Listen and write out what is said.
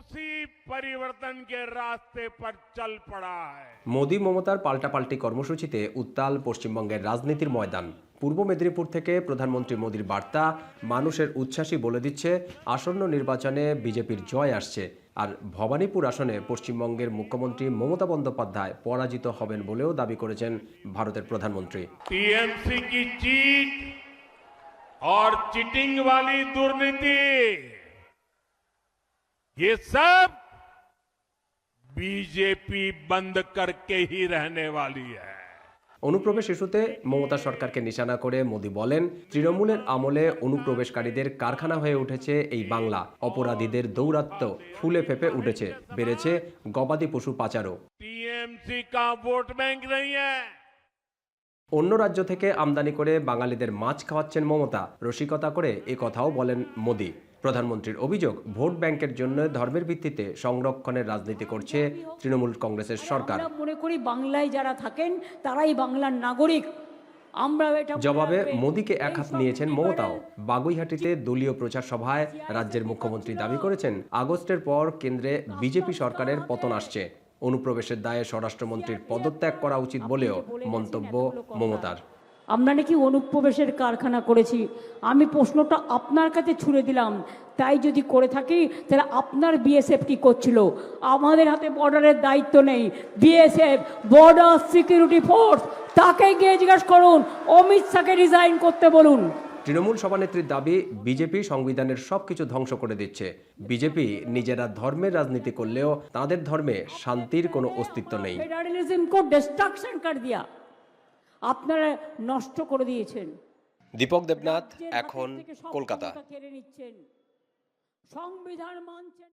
उसी परिवर्तन के रास्ते पर चल पड़ा है। মোদি মমতার পাল্টাপাল্টি কর্মসূচিতে উত্তাল পশ্চিমবঙ্গের রাজনীতির ময়দান। পূর্ব মেদিনীপুর থেকে প্রধানমন্ত্রী মোদির বার্তা মানুষের উচ্ছ্বাসই বলে দিচ্ছে আসন্ন নির্বাচনে বিজেপির জয় আসছে। আর ভবানীপুর আসনে পশ্চিমবঙ্গের মুখ্যমন্ত্রী মমতা বন্দ্যোপাধ্যায় পরাজিত হবেন বলেও দাবি করেছেন ভারতের প্রধানমন্ত্রী। टीएमसी की चीट और चीटिंग वाली दुर्नीति, ये सब बीजेपी बंद करके ही रहने वाली है। অনুপ্রবেশ ইস্যুতে মমতা সরকারকে নিশানা করে মোদি বলেন, তৃণমূলের আমলে অনুপ্রবেশকারীদের কারখানা হয়ে উঠেছে এই বাংলা। অপরাধীদের দৌরাত্ম্য ফুলে ফেপে উঠেছে, বেড়েছে গবাদি পশু পাচারও। टीएमसी का वोट बैंक नहीं है। অন্য রাজ্য থেকে আমদানি করে বাঙালিদের মাছ খাওয়াচ্ছেন মমতা। রসিকতা করে এ কথাও বলেন মোদি। প্রধানমন্ত্রীর অভিযোগ, ভোট ব্যাংকের জন্য ধর্মের ভিত্তিতে সংরক্ষণের রাজনীতি করছে তৃণমূল কংগ্রেসের সরকার। মনে করি বাংলায় যারা থাকেন তারাই বাংলার নাগরিক। আমরা জবাবে মোদিকে একহাত নিয়েছেন মমতাও। বাগুইহাটিতে দলীয় প্রচার সভায় রাজ্যের মুখ্যমন্ত্রী দাবি করেছেন, আগস্টের পর কেন্দ্রে বিজেপি সরকারের পতন আসছে। অনুপ্রবেশের দায়ে স্বরাষ্ট্রমন্ত্রীর পদত্যাগ করা উচিত বলেও মন্তব্য মমতার। আমরা নাকি অনুপ্রবেশের কারখানা করেছি। আমি প্রশ্নটা আপনার কাছে ছুড়ে দিলাম, তাই যদি করে থাকি তাহলে আপনার বিএসএফ কি করছিল? আমাদের হাতে বর্ডারের দায়িত্ব নেই। বিএসএফ বর্ডার সিকিউরিটি ফোর্স, তাকে গিয়ে জিজ্ঞাসা করুন, অমিত শাহকে রিজাইন করতে বলুন। তৃণমূল সভানেত্রীর দাবি, বিজেপি সংবিধানের সবকিছু ধ্বংস করে দিচ্ছে। বিজেপি নিজেরা ধর্মের রাজনীতি করলেও তাদের ধর্মে শান্তির কোনো অস্তিত্ব নেই। ফেডারেলিজম কো ডিস্ট্রাকশন কর দিয়া, আপনারা নষ্ট করে দিয়েছেন। দীপক দেবনাথ, এখন কলকাতা। কেড়ে নিচ্ছেন, সংবিধান মানছেন।